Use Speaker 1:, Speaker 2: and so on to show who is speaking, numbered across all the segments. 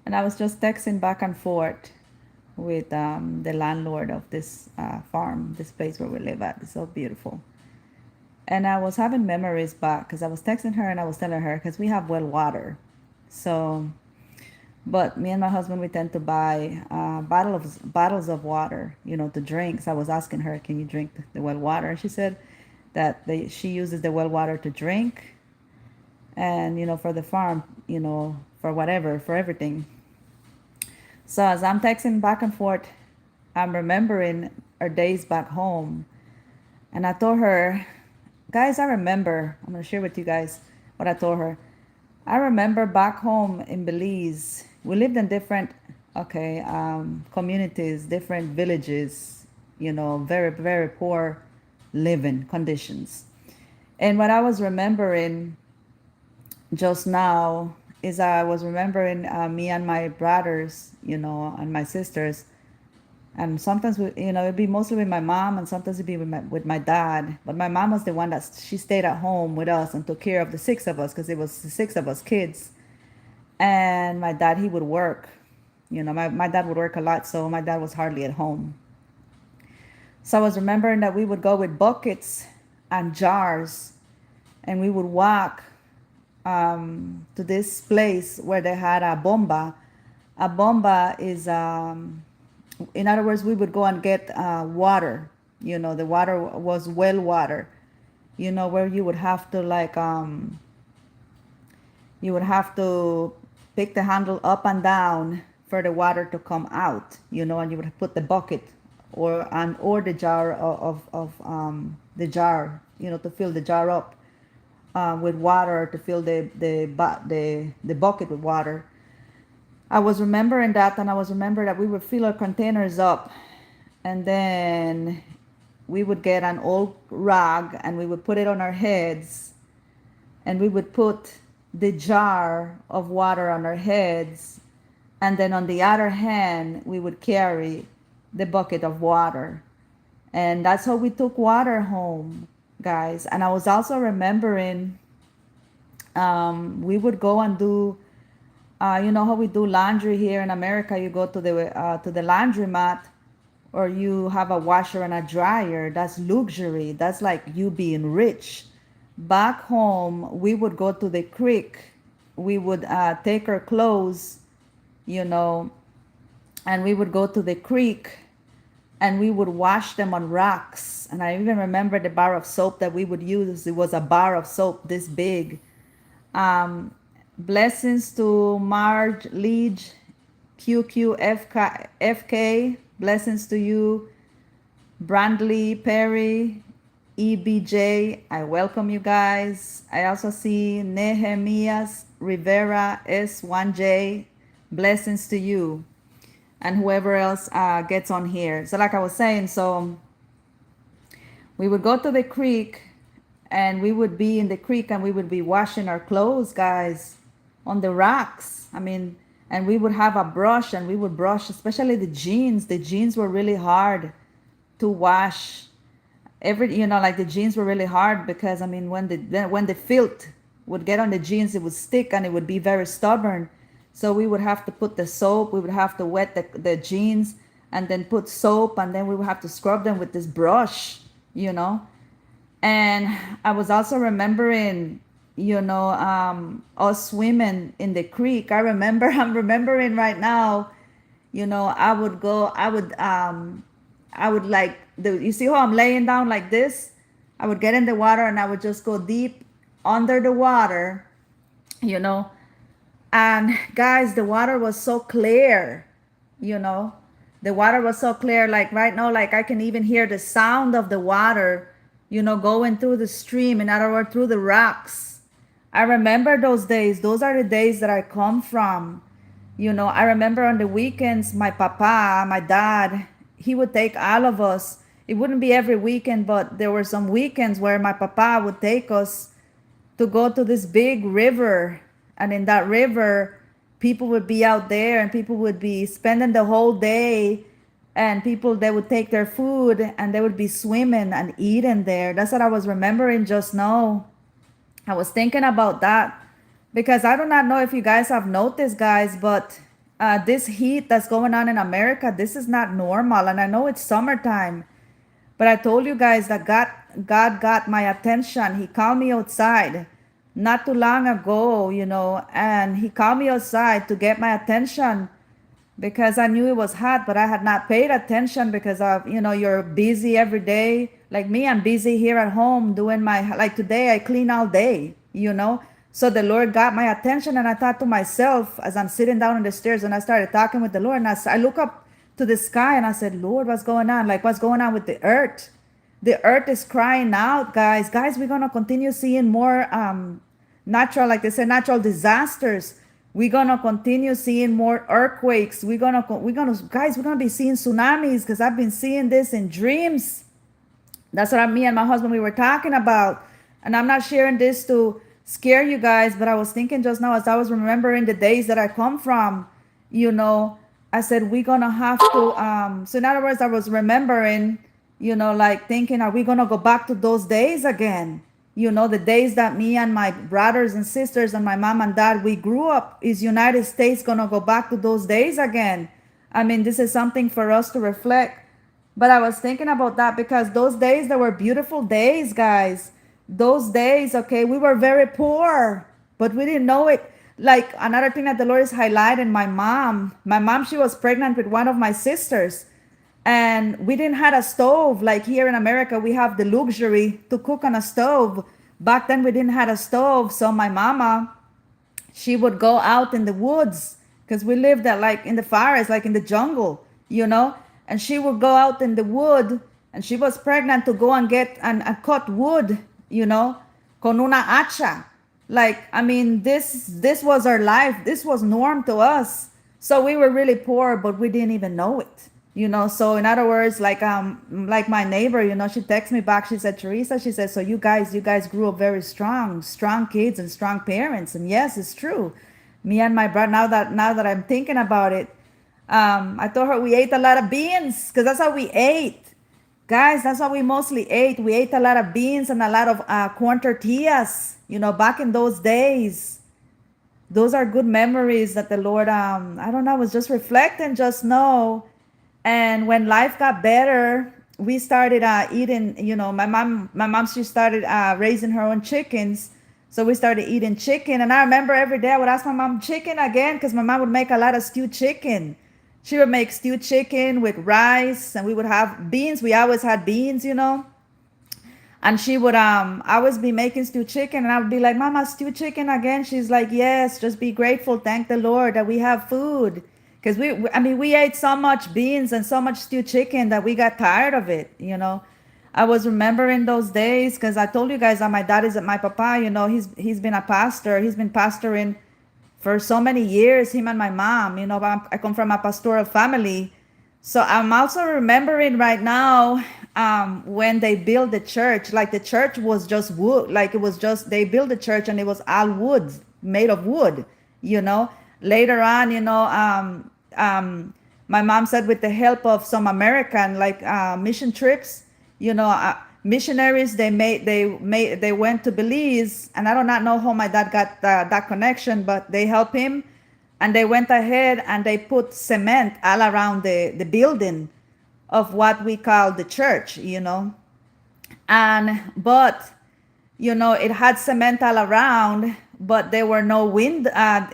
Speaker 1: And I was just texting back and forth with the landlord of this farm, this place where we live at. It's so beautiful. And I was having memories back because I was texting her and I was telling her because we have well water. So, but me and my husband, we tend to buy bottles of water, to drink. So I was asking her, can you drink the well water? And she said that she uses the well water to drink and, for the farm, for whatever, for everything. So as I'm texting back and forth, I'm remembering our days back home. And I told her, guys, I'm going to share with you guys what I told her. I remember back home in Belize, we lived in different, communities, different villages, very, very poor living conditions. And what I was remembering just now is I was remembering me and my brothers, and my sisters. And sometimes, it'd be mostly with my mom, and sometimes it'd be with my dad. But my mom was the one that she stayed at home with us and took care of the six of us because it was the six of us kids. And my dad, he would work. My dad would work a lot, so my dad was hardly at home. So I was remembering that we would go with buckets and jars, and we would walk to this place where they had a bomba. A bomba is, in other words, we would go and get water. The water was well water. Where you would have to you would have to pick the handle up and down for the water to come out. And you would put the bucket or the jar of the jar. To fill the jar up with water, to fill the bucket with water. I was remembering that, and I was remembering that we would fill our containers up, and then we would get an old rag and we would put it on our heads, and we would put the jar of water on our heads, and then on the other hand we would carry the bucket of water. And that's how we took water home, guys. And I was also remembering we would go and do you know how we do laundry here in America. You go to the laundromat, or you have a washer and a dryer. That's luxury. That's like you being rich. Back home, we would go to the creek. We would take our clothes, you know, and we would go to the creek and we would wash them on rocks. And I even remember the bar of soap that we would use. It was a bar of soap this big. Blessings to Marge, Leach, QQFK. Blessings to you. Brandley, Perry, EBJ. I welcome you guys. I also see Nehemias Rivera, S1J. Blessings to you. And whoever else gets on here. So like I was saying, so we would go to the creek, and we would be in the creek and we would be washing our clothes, guys, on the rocks. I mean, and we would have a brush and we would brush, especially the jeans. The jeans were really hard to wash. Like the jeans were really hard because, I mean, when the filth would get on the jeans, it would stick and it would be very stubborn. So we would have to put the soap, we would have to wet the jeans and then put soap, and then we would have to scrub them with this brush, And I was also remembering, us swimming in the creek. I'm remembering right now, I would you see how I'm laying down like this? I would get in the water and I would just go deep under the water, and guys, the water was so clear, the water was so clear. Like right now, like I can even hear the sound of the water, going through the stream, in other words, through the rocks. I remember those days. Those are the days that I come from. I remember on the weekends, my papa, my dad, he would take all of us. It wouldn't be every weekend, but there were some weekends where my papa would take us to go to this big river. And in that river, people would be out there and people would be spending the whole day, and they would take their food and they would be swimming and eating there. That's what I was remembering just now. I was thinking about that because I do not know if you guys have noticed, guys, but this heat that's going on in America, this is not normal. And I know it's summertime, but I told you guys that God got my attention. He called me outside not too long ago, and he called me outside to get my attention because I knew it was hot, but I had not paid attention because of, you're busy every day. Like me, I'm busy here at home doing like today, I clean all day. So the Lord got my attention, and I thought to myself as I'm sitting down on the stairs and I started talking with the Lord, and I look up to the sky and I said, Lord, what's going on? Like, what's going on with the earth? The earth is crying out, guys. Guys, we're going to continue seeing more natural, like they say, natural disasters. We're gonna continue seeing more earthquakes. Guys, we're gonna be seeing tsunamis because I've been seeing this in dreams. That's what me and my husband we were talking about. And I'm not sharing this to scare you guys, but I was thinking just now as I was remembering the days that I come from, I said we're gonna have to so in other words, I was remembering, like thinking, are we gonna go back to those days again? The days that me and my brothers and sisters and my mom and dad, we grew up. Is United States gonna go back to those days again? I mean, this is something for us to reflect. But I was thinking about that because those days, they were beautiful days, guys. Those days, okay, we were very poor, but we didn't know it. Like another thing that the Lord is highlighting, my mom, she was pregnant with one of my sisters, and we didn't have a stove. Like here in America, we have the luxury to cook on a stove. Back then, we didn't have a stove. So my mama, she would go out in the woods because we lived at like in the forest, like in the jungle. And she would go out in the wood, and she was pregnant to go and get and cut wood, con una hacha. Like, I mean, this was our life. This was norm to us. So we were really poor, but we didn't even know it. So in other words, like my neighbor, she texted me back. She said, Teresa, she said, so you guys grew up very strong kids and strong parents. And yes, it's true. Me and my brother, now that I'm thinking about it, I told her we ate a lot of beans because that's how we ate. Guys, that's what we mostly ate. We ate a lot of beans and a lot of corn tortillas, back in those days. Those are good memories that the Lord, I don't know, was just reflecting just now. And when life got better, we started eating, my mom, she started raising her own chickens. So we started eating chicken. And I remember every day I would ask my mom, chicken again, because my mom would make a lot of stewed chicken. She would make stewed chicken with rice, and we would have beans. We always had beans. And she would always be making stewed chicken, and I would be like, Mama, stewed chicken again? She's like, yes, just be grateful. Thank the Lord that we have food. Because we ate so much beans and so much stewed chicken that we got tired of it. I was remembering those days because I told you guys that my dad is my papa, he's been a pastor. He's been pastoring for so many years, him and my mom. I come from a pastoral family. So I'm also remembering right now when they built the church, like the church was just wood, like it was just, they built the church and it was all wood, made of wood. Later on, my mom said with the help of some American like mission trips, missionaries, they went to Belize, and I do not know how my dad got that connection, but they helped him, and they went ahead and they put cement all around the building of what we call the church, but it had cement all around, but there were no in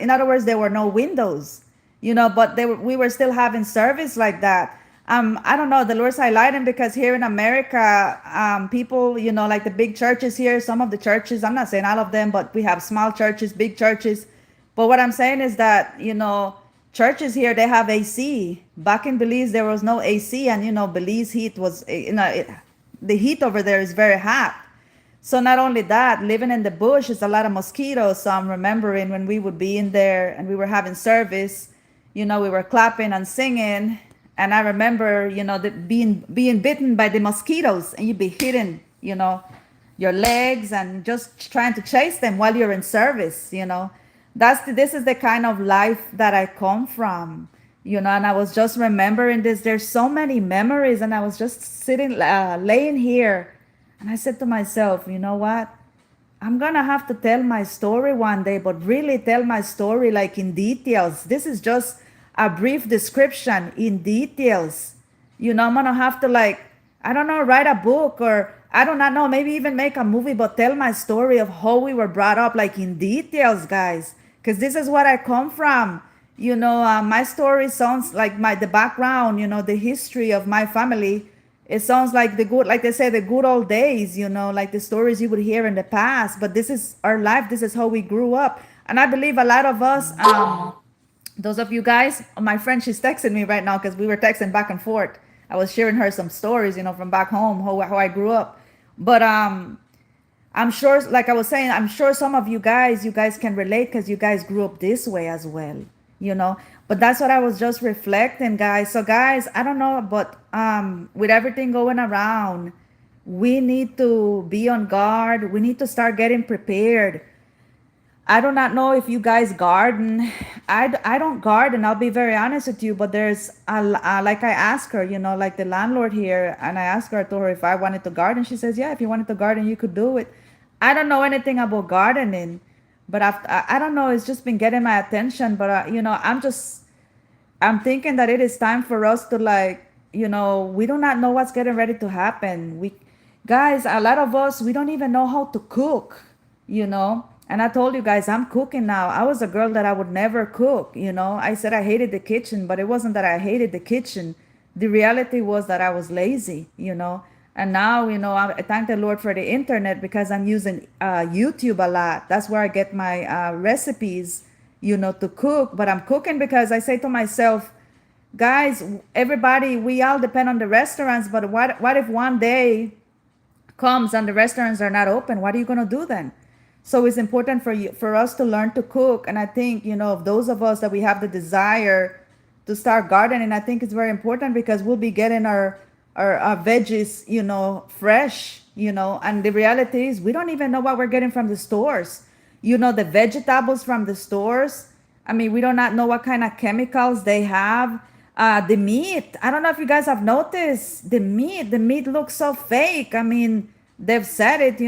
Speaker 1: other words, there were no windows, but we were still having service like that. I don't know, the Lord's highlighting because here in America, people, like the big churches here, some of the churches, I'm not saying all of them, but we have small churches, big churches. But what I'm saying is that, churches here, they have AC. Back in Belize, there was no AC, and, Belize heat was, the heat over there is very hot. So not only that, living in the bush is a lot of mosquitoes. So I'm remembering when we would be in there and we were having service, we were clapping and singing. And I remember, being bitten by the mosquitoes, and you'd be hitting, your legs and just trying to chase them while you're in service. This is the kind of life that I come from, and I was just remembering this. There's so many memories, and I was just sitting, laying here, and I said to myself, you know what? I'm gonna have to tell my story one day, but really tell my story like in details. This is just a brief description in details. I'm gonna have to, like, I don't know, write a book, or I do not know, maybe even make a movie, but tell my story of how we were brought up, like in details, guys. Because this is what I come from. My story sounds like the background, the history of my family. It sounds like like they say, the good old days, like the stories you would hear in the past. But this is our life. This is how we grew up. And I believe a lot of us, those of you guys, my friend, she's texting me right now because we were texting back and forth. I was sharing her some stories, from back home, how I grew up. But I'm sure, like I was saying, I'm sure some of you guys can relate because you guys grew up this way as well, you know. But that's what I was just reflecting, guys. So, guys, I don't know, but with everything going around, we need to be on guard. We need to start getting prepared. I do not know if you guys garden. I don't garden. I'll be very honest with you. But there's like I asked her, like the landlord here, and I asked her, I told her if I wanted to garden. She says, yeah, if you wanted to garden, you could do it. I don't know anything about gardening, but I don't know. It's just been getting my attention. But I'm thinking that it is time for us to, like, we do not know what's getting ready to happen. Guys, a lot of us, we don't even know how to cook, you know. And I told you guys, I'm cooking now. I was a girl that I would never cook, I said I hated the kitchen, but it wasn't that I hated the kitchen. The reality was that I was lazy. And now, I thank the Lord for the internet because I'm using YouTube a lot. That's where I get my recipes, to cook. But I'm cooking because I say to myself, guys, everybody, we all depend on the restaurants. But what if one day comes and the restaurants are not open? What are you going to do then? So it's important for us to learn to cook. And I think, of those of us that we have the desire to start gardening, I think it's very important because we'll be getting our veggies, fresh, and the reality is we don't even know what we're getting from the stores. The vegetables from the stores. I mean, we do not know what kind of chemicals they have. The meat, I don't know if you guys have noticed the meat looks so fake. I mean, they've said it,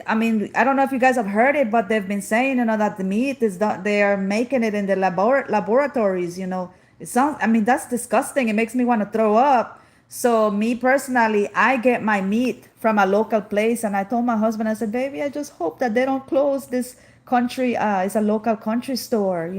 Speaker 1: I don't know if you guys have heard it, but they've been saying, that the meat is that they are making it in the laboratories. It sounds, that's disgusting. It makes me want to throw up. So me personally, I get my meat from a local place, and I told my husband, I said, baby, I just hope that they don't close this country. It's a local country store.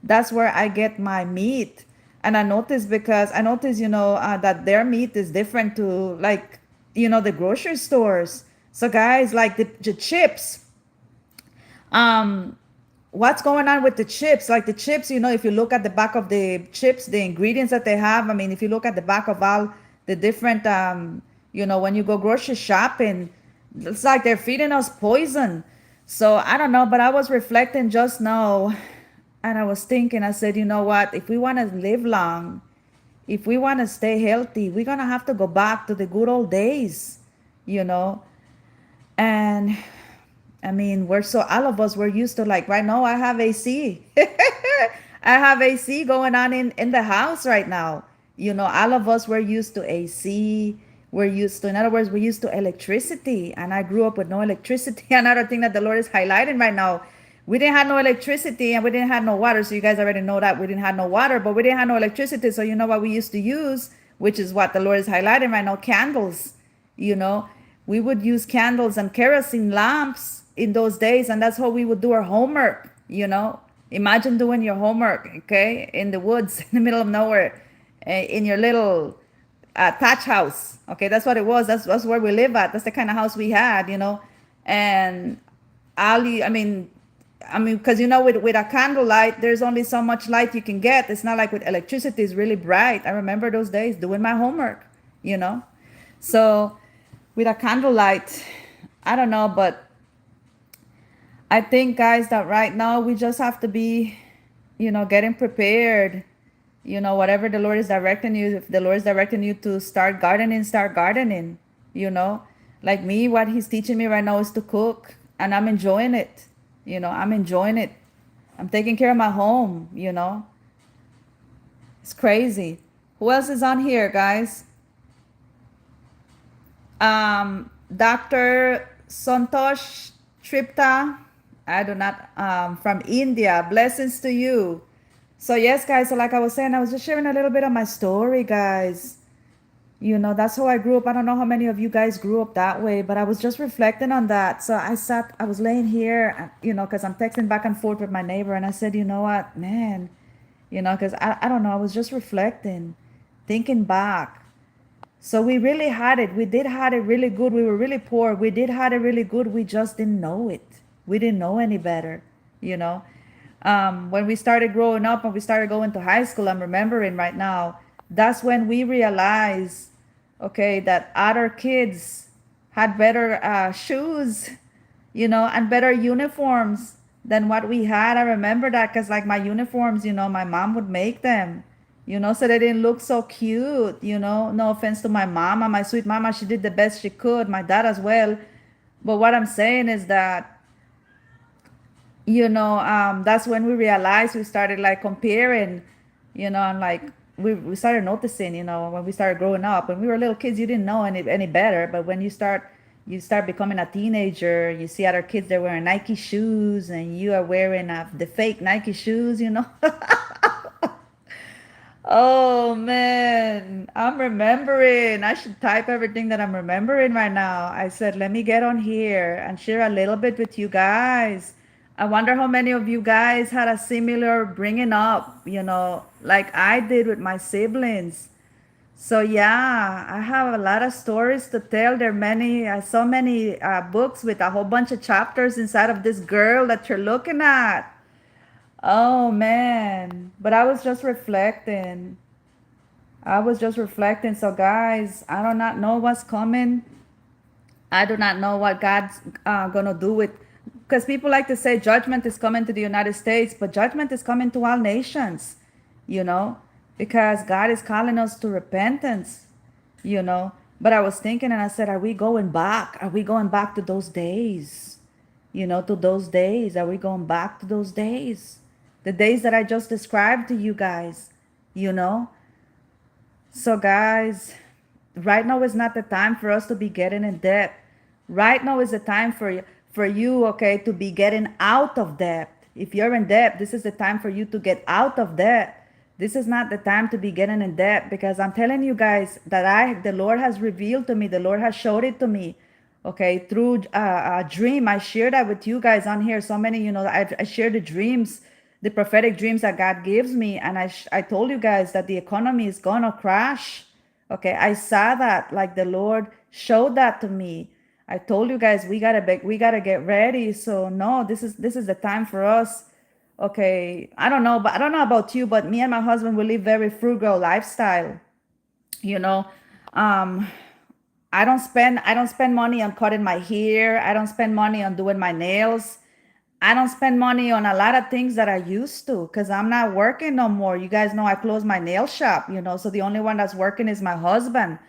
Speaker 1: That's where I get my meat. And I noticed because that their meat is different to, like, the grocery stores. So, guys, like the chips, what's going on with the chips? Like the chips, if you look at the back of the chips, the ingredients that they have, I mean, if you look at the back of all the different, when you go grocery shopping, it's like they're feeding us poison. So I don't know, but I was reflecting just now, and I was thinking, I said, you know what? If we want to live long, if we want to stay healthy, we're going to have to go back to the good old days, you know? And I mean, all of us, we're used to, like, right now I have AC. I have AC going on in the house right now. All of us, we're used to AC. In other words, we're used to electricity. And I grew up with no electricity. Another thing that the Lord is highlighting right now, we didn't have no electricity and we didn't have no water. So you guys already know that we didn't have no water, but we didn't have no electricity. So you know what we used to use, which is what the Lord is highlighting right now, candles. We would use candles and kerosene lamps in those days, and that's how we would do our homework. Imagine doing your homework, okay, in the woods, in the middle of nowhere, in your little thatch house. Okay, that's what it was. That's where we live at. That's the kind of house we had, and because with a candlelight, there's only so much light you can get. It's not like with electricity; it's really bright. I remember those days doing my homework, so with a candlelight, I don't know, but I think, guys, that right now we just have to be, getting prepared. Whatever the Lord is directing you, if the Lord is directing you to start gardening, start gardening. Like me, what He's teaching me right now is to cook, and I'm enjoying it. I'm enjoying it. I'm taking care of my home. It's crazy. Who else is on here, guys? Dr. Santosh Tripta, I do not, from India. Blessings to you. So yes, guys, so like I was saying, I was just sharing a little bit of my story, guys. That's how I grew up. I don't know how many of you guys grew up that way, but I was just reflecting on that. So I was laying here, because I'm texting back and forth with my neighbor, and I said, you know what, man, because I don't know, I was just reflecting, thinking back. So we really had it. We did had it really good. We were really poor. We did had it really good. We just didn't know it. We didn't know any better, you know. When we started growing up and we started going to high school, I'm remembering right now, that's when we realized, okay, that other kids had better shoes, and better uniforms than what we had. I remember that because, like, my uniforms, my mom would make them, so they didn't look so cute, No offense to my mama, my sweet mama, she did the best she could, my dad as well. But what I'm saying is that, that's when we realized we started like comparing, and like we started noticing, when we started growing up. When we were little kids, you didn't know any better. But when you start becoming a teenager, you see other kids, they're wearing Nike shoes and you are wearing the fake Nike shoes. Oh man, I'm remembering. I should type everything that I'm remembering right now. I said, let me get on here and share a little bit with you guys. I wonder how many of you guys had a similar bringing up, like I did with my siblings. So yeah, I have a lot of stories to tell. There are so many books with a whole bunch of chapters inside of this girl that you're looking at. Oh man, but I was just reflecting. I was just reflecting. So, guys, I do not know what's coming. I do not know what God's gonna do with. Because people like to say judgment is coming to the United States, but judgment is coming to all nations, you know, because God is calling us to repentance, you know. But I was thinking and I said, are we going back? Are we going back to those days? To those days? Are we going back to those days? The days that I just described to you guys, you know? So, guys, right now is not the time for us to be getting in debt. Right now is the time for you, okay, to be getting out of debt. If you're in debt, this is the time for you to get out of debt. This is not the time to be getting in debt, because I'm telling you guys that the Lord has revealed to me, the Lord has showed it to me, okay, through a dream. I shared that with you guys on here. So many, I share the dreams, the prophetic dreams that God gives me. And I told you guys that the economy is gonna crash. Okay, I saw that, like the Lord showed that to me. I told you guys we gotta get ready. So no, this is the time for us. Okay, I don't know, but I don't know about you, but me and my husband, we live very frugal lifestyle. You know, um, I don't spend money on cutting my hair. I don't spend money on doing my nails. I don't spend money on a lot of things that I used to, because I'm not working no more. You guys know I closed my nail shop, so the only one that's working is my husband.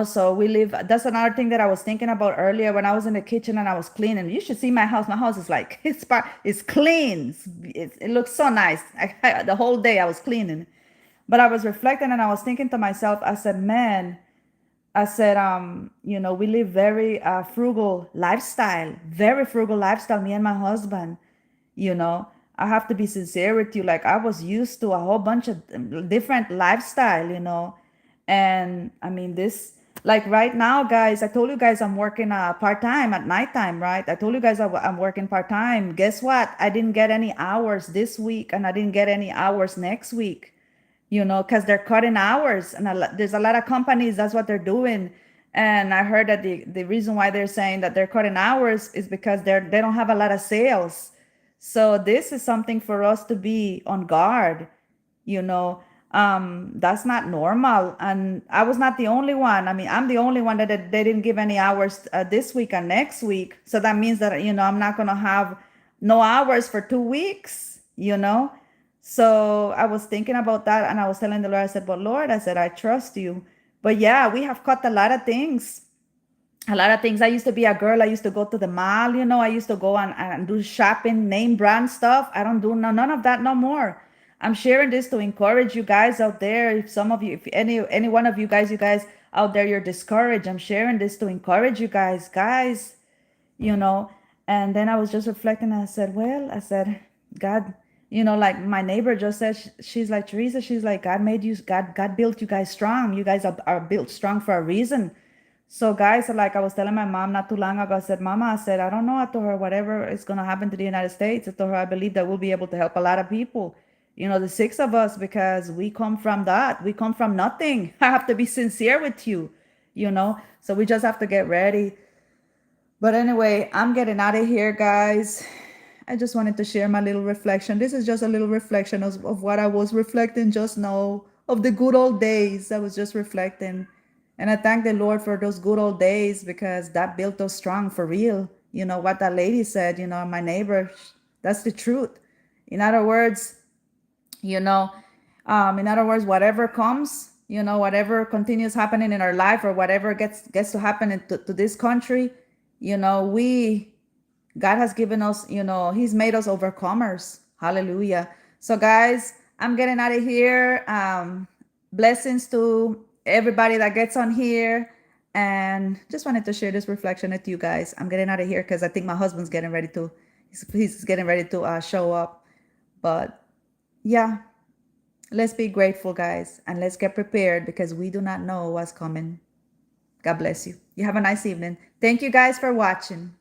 Speaker 1: So we live. That's another thing that I was thinking about earlier when I was in the kitchen and I was cleaning. You should see my house. My house is like it's clean. It looks so nice. The whole day I was cleaning, but I was reflecting and I was thinking to myself. I said, man, I said, we live very frugal lifestyle, me and my husband, you know. I have to be sincere with you. Like, I was used to a whole bunch of different lifestyle, And I mean, like right now, guys, I told you guys I'm working part-time at nighttime, right? I told you guys I'm working part-time. Guess what? I didn't get any hours this week and I didn't get any hours next week, because they're cutting hours, and there's a lot of companies that's what they're doing. And I heard that the reason why they're saying that they're cutting hours is because they don't have a lot of sales. So this is something for us to be on guard. you know that's not normal, and I was not the only one. I mean, I'm the only one that they didn't give any hours this week and next week. So that means that I'm not going to have no hours for 2 weeks. So I was thinking about that, and I was telling the Lord, I said, but Lord, I said, I trust you. But yeah, we have cut a lot of things. I used to be a girl. I used to go to the mall. I used to go and do shopping, name brand stuff. I don't do none of that no more. I'm sharing this to encourage you guys out there. If some of you, if any one of you guys out there, you're discouraged, I'm sharing this to encourage you guys. you know. And then I was just reflecting and I said, well, I said, God, You know, like my neighbor just said, she's like, Teresa, she's like, God made you, God built you guys strong. You guys are built strong for a reason. So guys, like I was telling my mom not too long ago, I said, Mama, I said, I don't know. I told her whatever is going to happen to the United States. I told her I believe that we'll be able to help a lot of people. You know, the six of us, because we come from that. We come from nothing. I have to be sincere with you, you know. So we just have to get ready. But anyway, I'm getting out of here, guys. I just wanted to share my little reflection. This is just a little reflection of what I was reflecting just now, of the good old days. I was just reflecting. And I thank the Lord for those good old days because that built us strong for real. You know what that lady said, you know, my neighbor, that's the truth. In other words, you know, in other words, whatever comes, you know, whatever continues happening in our life or whatever gets to happen to this country, you know, God has given us, you know, He's made us overcomers. Hallelujah. So, guys, I'm getting out of here. Blessings to everybody that gets on here. And just wanted to share this reflection with you guys. I'm getting out of here because I think my husband's getting ready to, he's getting ready to show up. But yeah, let's be grateful, guys, and let's get prepared because we do not know what's coming. God bless you. You have a nice evening. Thank you guys for watching.